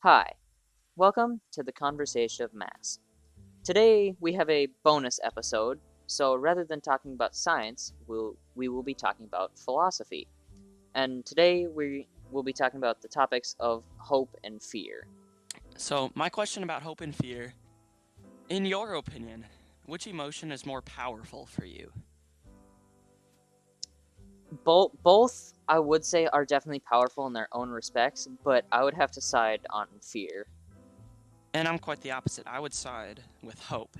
Hi, welcome to the Conversation of Mass. Today we have a bonus episode, so rather than talking about science, we will be talking about philosophy. And today we will be talking about the topics of hope and fear. So, my question about hope and fear, in your opinion, which emotion is more powerful for you? Both I would say are definitely powerful in their own respects, but I would have to side on fear. And I'm quite the opposite. I would side with hope.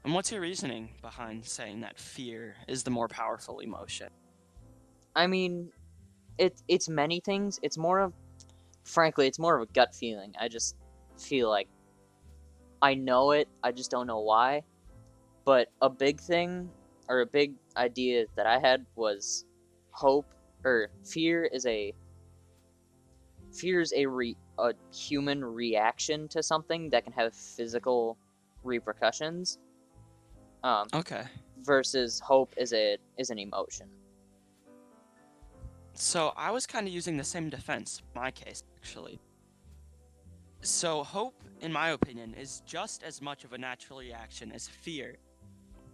And what's your reasoning behind saying that fear is the more powerful emotion? I mean, it's many things. It's more of frankly, it's more of a gut feeling. I just feel like I know it, I just don't know why. But a big thing or a big idea that I had was hope or fear is a human reaction to something that can have physical repercussions. Um, Okay. versus hope is an emotion. So, I was kind of using the same defense in my case, actually. So, hope, in my opinion, is just as much of a natural reaction as fear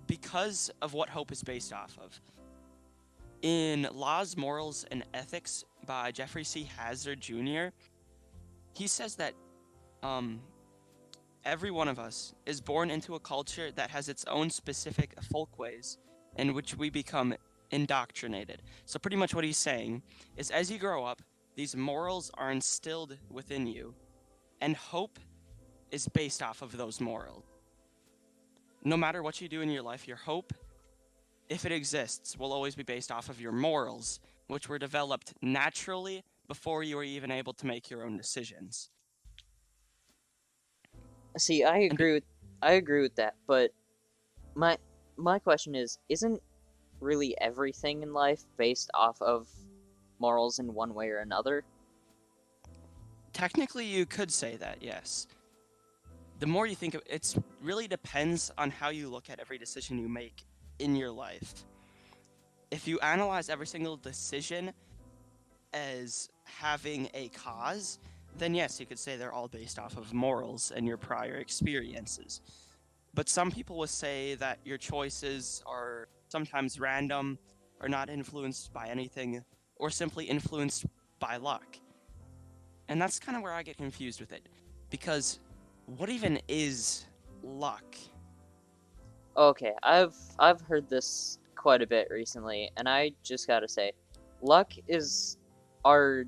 because of what hope is based off of. In Laws, Morals, and Ethics by Jeffrey C. Hazard Jr., he says that um, every one of us is born into a culture that has its own specific folkways in which we become indoctrinated. So, pretty much what he's saying is as you grow up, these morals are instilled within you, and hope is based off of those morals. No matter what you do in your life, your hope, if it exists, will always be based off of your morals, which were developed naturally before you were even able to make your own decisions. See, And be- I agree with that, but my my question is, isn't really everything in life based off of morals in one way or another? Technically, you could say that, yes. The more you think of it really depends on how you look at every decision you make in your life. If you analyze every single decision as having a cause, then yes, you could say they're all based off of morals and your prior experiences. But some people will say that your choices are sometimes random, or not influenced by anything, or simply influenced by luck. And that's kind of where I get confused with it. Because what even is luck? Okay, I've heard this quite a bit recently, and I just gotta say, luck is our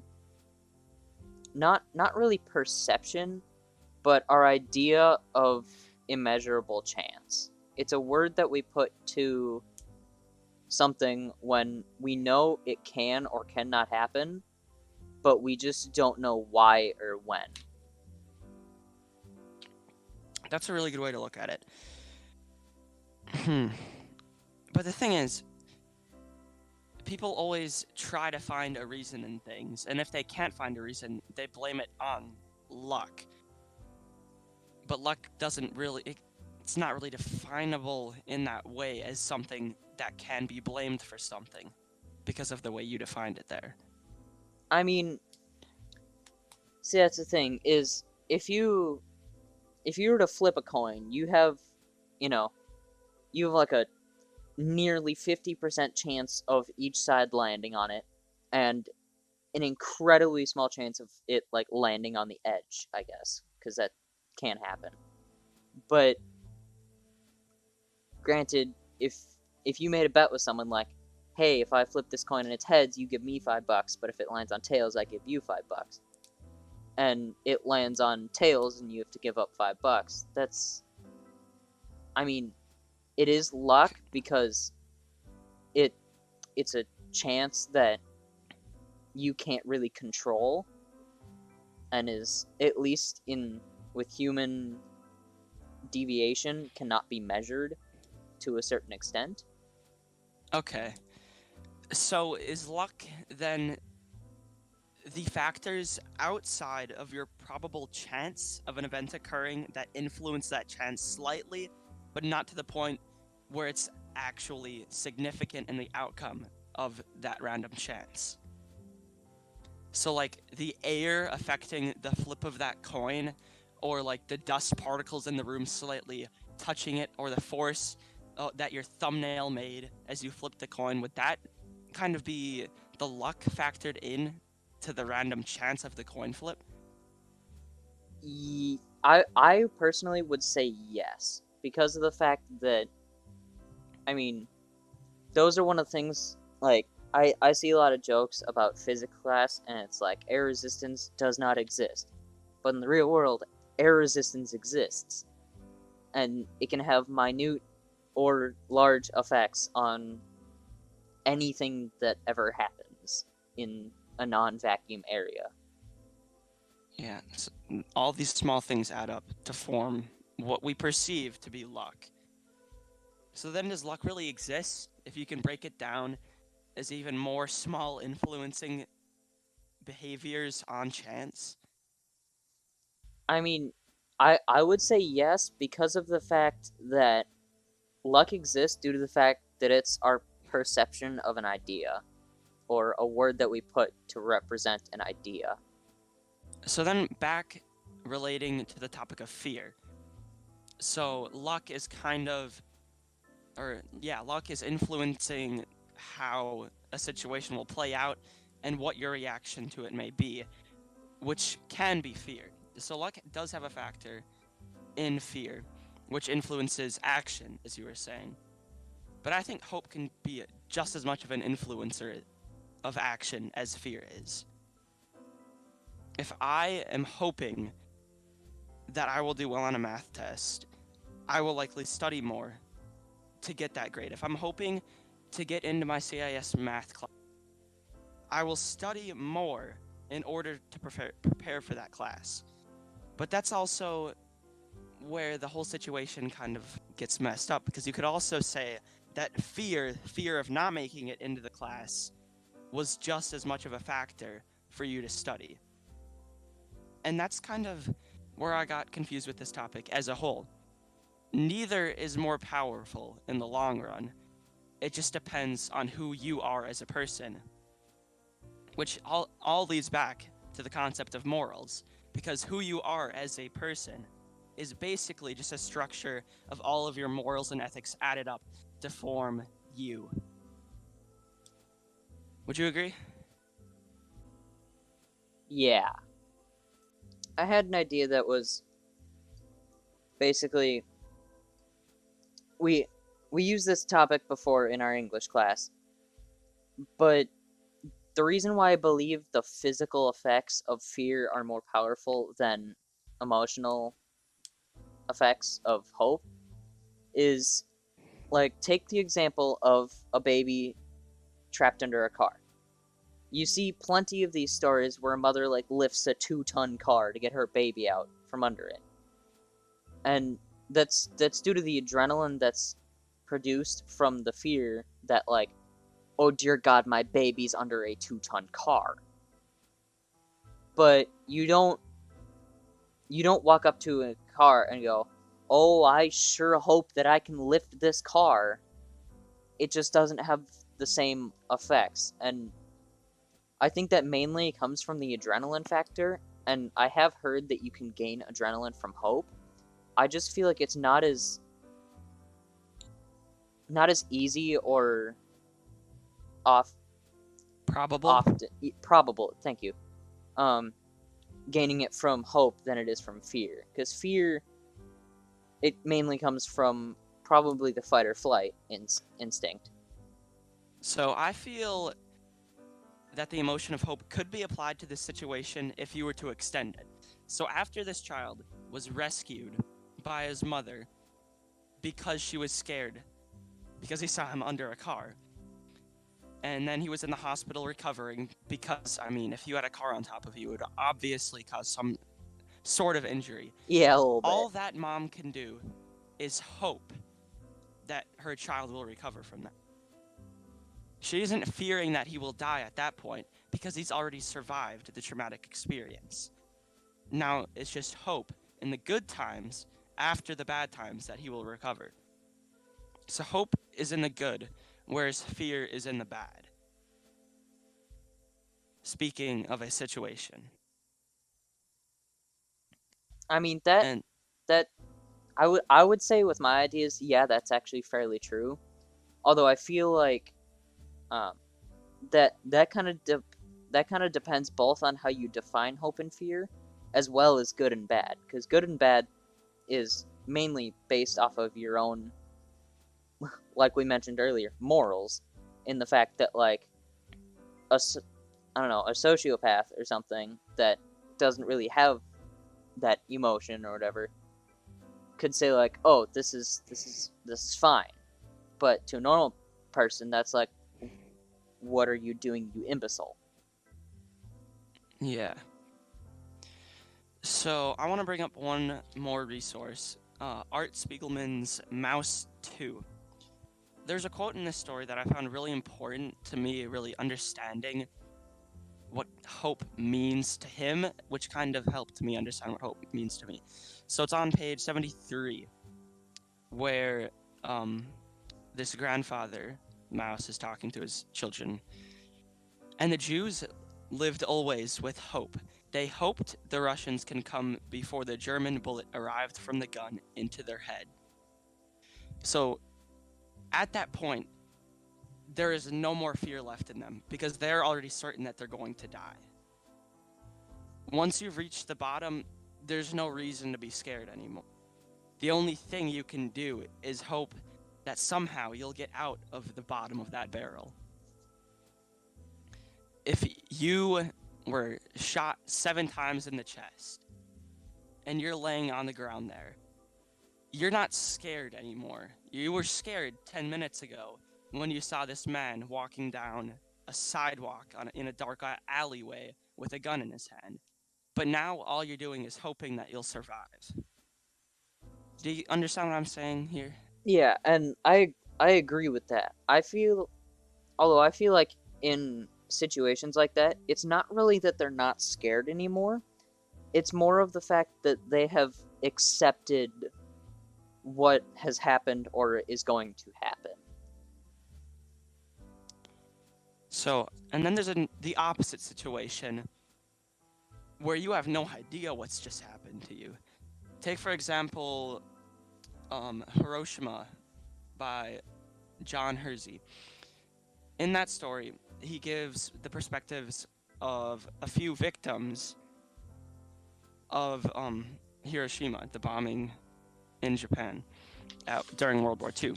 not really perception, but our idea of immeasurable chance. It's a word that we put to something when we know it can or cannot happen, but we just don't know why or when. That's a really good way to look at it. Hmm. But the thing is, people always try to find a reason in things, and if they can't find a reason, they blame it on luck. But luck doesn't really, it's not really definable in that way as something that can be blamed for something because of the way you defined it there. I mean, see that's the thing is if you were to flip a coin, you know, you have like a nearly 50% chance of each side landing on it and an incredibly small chance of it like landing on the edge, I guess, cuz that can happen. But granted, if you made a bet with someone like, "Hey, if I flip this coin and it's heads, you give me $5, but if it lands on tails, I give you $5." And it lands on tails and you have to give up $5. That's I mean, it is luck because it it's a chance that you can't really control and is at least in with human deviation cannot be measured to a certain extent. Okay, so is luck then the factors outside of your probable chance of an event occurring that influence that chance slightly, but not to the point where it's actually significant in the outcome of that random chance? So, like, the air affecting the flip of that coin, or like the dust particles in the room slightly touching it, or the force that your thumbnail made as you flipped the coin, would that kind of be the luck factored in to the random chance of the coin flip? I personally would say yes, because of the fact that, I mean, those are one of the things, like, I see a lot of jokes about physics class, and it's like, air resistance does not exist. But in the real world, air resistance exists. And it can have minute or large effects on anything that ever happens in a non-vacuum area. Yeah, so all these small things add up to form what we perceive to be luck. So then, does luck really exist if you can break it down as even more small influencing behaviors on chance? I mean, I would say yes, because of the fact that luck exists due to the fact that it's our perception of an idea, or a word that we put to represent an idea. So then, back relating to the topic of fear. So luck is luck is influencing how a situation will play out and what your reaction to it may be, which can be fear. So luck does have a factor in fear, which influences action, as you were saying. But I think hope can be just as much of an influencer of action as fear is. If I am hoping that I will do well on a math test, I will likely study more to get that grade. If I'm hoping to get into my CIS math class, I will study more in order to prepare for that class. But that's also where the whole situation kind of gets messed up, because you could also say that fear of not making it into the class, was just as much of a factor for you to study. And that's kind of where I got confused with this topic as a whole. Neither is more powerful in the long run. It just depends on who you are as a person, which all leads back to the concept of morals, because who you are as a person is basically just a structure of all of your morals and ethics added up to form you. Would you agree? Yeah. I had an idea that was basically, we used this topic before in our English class, but the reason why I believe the physical effects of fear are more powerful than emotional effects of hope is, like, take the example of a baby trapped under a car. You see plenty of these stories where a mother, like, lifts a 2-ton car to get her baby out from under it. And that's due to the adrenaline that's produced from the fear that, like, oh dear god, my baby's under a 2-ton car. But you don't walk up to a car and go, oh, I sure hope that I can lift this car. It just doesn't have the same effects. And I think that mainly comes from the adrenaline factor, and I have heard that you can gain adrenaline from hope. I just feel like it's not as easy or off Probable. often probable, thank you. Gaining it from hope than it is from fear, because fear, it mainly comes from probably the fight or flight instinct. So I feel that the emotion of hope could be applied to this situation if you were to extend it. So after this child was rescued by his mother because she was scared, because he saw him under a car, and then he was in the hospital recovering because, I mean, if you had a car on top of you, it would obviously cause some sort of injury. Yeah, a little bit. All that mom can do is hope that her child will recover from that. She isn't fearing that he will die at that point because he's already survived the traumatic experience. Now it's just hope in the good times after the bad times that he will recover. So hope is in the good, whereas fear is in the bad. speaking of a situation. I mean that And that I would say with my ideas, yeah, that's actually fairly true. Although I feel like um, that kind of depends both on how you define hope and fear, as well as good and bad. Because good and bad is mainly based off of your own, like we mentioned earlier, morals. In the fact that like a I don't know, a sociopath or something that doesn't really have that emotion or whatever could say like, oh, this is fine, but to a normal person, that's like, what are you doing, you imbecile? yeah. So I want to bring up one more resource, Art Spiegelman's Mouse 2. There's a quote in this story that I found really important to me, really understanding what hope means to him, which kind of helped me understand what hope means to me. So it's on page 73, where this grandfather mouse is talking to his children. And the Jews lived always with hope. They hoped the Russians can come before the German bullet arrived from the gun into their head. So at that point, there is no more fear left in them because they're already certain that they're going to die. Once you've reached the bottom, there's no reason to be scared anymore. The only thing you can do is hope that somehow you'll get out of the bottom of that barrel. If you were shot 7 times in the chest and you're laying on the ground there, you're not scared anymore. You were scared 10 minutes ago when you saw this man walking down a sidewalk in a dark alleyway with a gun in his hand. But now all you're doing is hoping that you'll survive. Do you understand what I'm saying here? Yeah, and I agree with that. Although I feel like in situations like that, it's not really that they're not scared anymore. It's more of the fact that they have accepted what has happened or is going to happen. So, and then there's the opposite situation where you have no idea what's just happened to you. Take, for example, Hiroshima by John Hersey. In that story, he gives the perspectives of a few victims of Hiroshima, the bombing in Japan during World War II.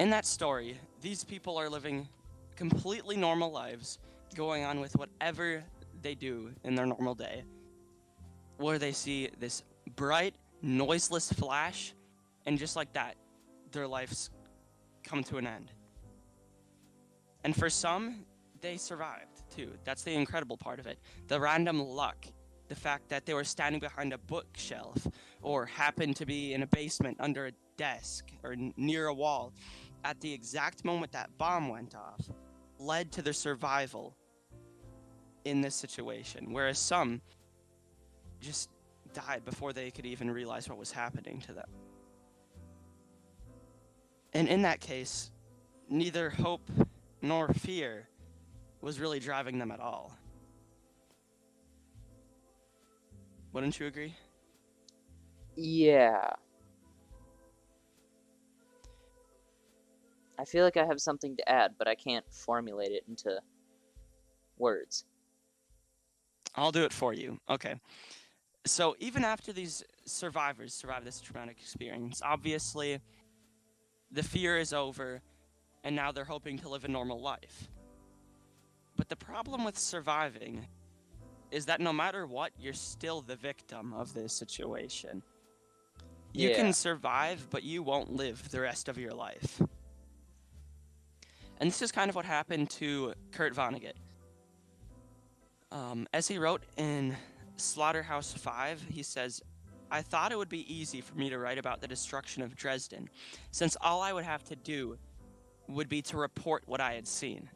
In that story, these people are living completely normal lives, going on with whatever they do in their normal day, where they see this bright, noiseless flash, and just like that, their lives come to an end. And for some, they survived too. That's the incredible part of it. The random luck, the fact that they were standing behind a bookshelf or happened to be in a basement under a desk or near a wall at the exact moment that bomb went off, led to their survival in this situation. Whereas some just died before they could even realize what was happening to them. And in that case, neither hope nor fear was really driving them at all. Wouldn't you agree? Yeah. I feel like I have something to add, but I can't formulate it into words. I'll do it for you. Okay. So even after these survivors survive this traumatic experience, obviously the fear is over and now they're hoping to live a normal life. But the problem with surviving is that no matter what, you're still the victim of this situation. You Yeah. can survive, but you won't live the rest of your life. And this is kind of what happened to Kurt Vonnegut. As he wrote in Slaughterhouse 5, he says, I thought it would be easy for me to write about the destruction of Dresden, since all I would have to do would be to report what I had seen.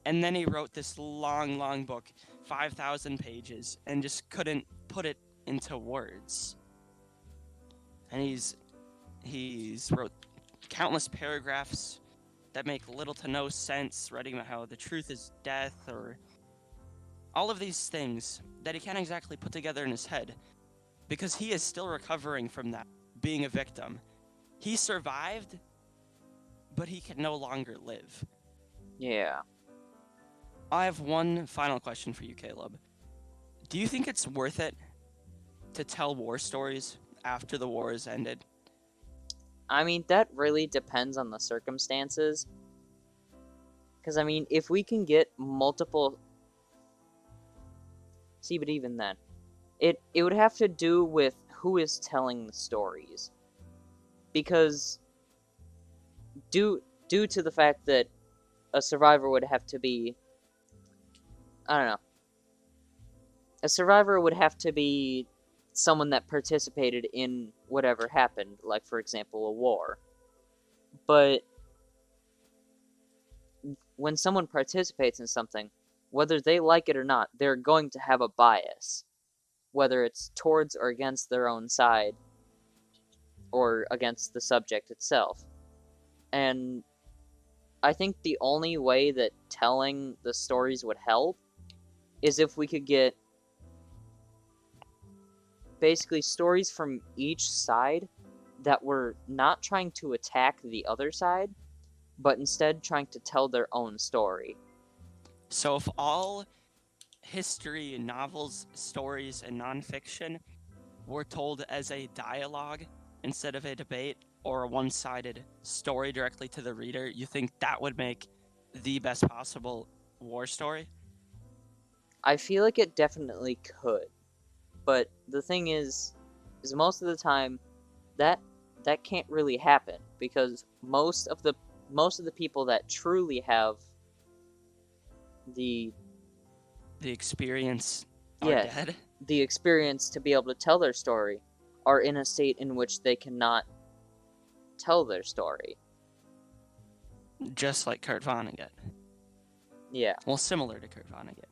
And then he wrote this long book, 5,000 pages, and just couldn't put it into words. And he's wrote countless paragraphs that make little to no sense, writing about how the truth is death, or all of these things that he can't exactly put together in his head, because he is still recovering from that, being a victim. He survived, but he can no longer live. Yeah. I have one final question for you, Caleb. Do you think it's worth it to tell war stories after the war has ended? I mean, that really depends on the circumstances. Because, I mean, if we can get multiple... See, but even then, it would have to do with who is telling the stories. Because due to the fact that a survivor would have to be... I don't know. A survivor would have to be someone that participated in whatever happened, like, for example, a war. But when someone participates in something, whether they like it or not, they're going to have a bias, whether it's towards or against their own side, or against the subject itself. And I think the only way that telling the stories would help is if we could get basically stories from each side that were not trying to attack the other side, but instead trying to tell their own story. So if all history, novels, stories, and nonfiction were told as a dialogue instead of a debate or a one-sided story directly to the reader, you think that would make the best possible war story? I feel like it definitely could. But the thing is most of the time that can't really happen, because most of the people that truly have the experience are yeah, dead. the experience to be able to tell their story are in a state in which they cannot tell their story. Just like Kurt Vonnegut. Yeah. Well, similar to Kurt Vonnegut.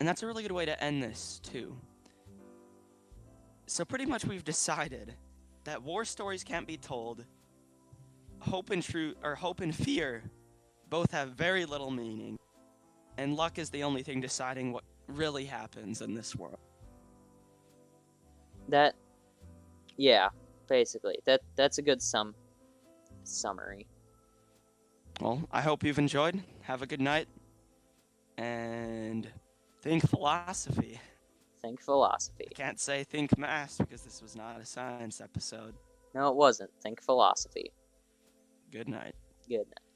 And that's a really good way to end this, too. So pretty much we've decided that war stories can't be told. Hope and fear both have very little meaning. And luck is the only thing deciding what really happens in this world. Yeah, basically. That's a good summary. Well, I hope you've enjoyed. Have a good night. And think philosophy. Think philosophy. I can't say think math because this was not a science episode. No, it wasn't. Think philosophy. Good night. Good night.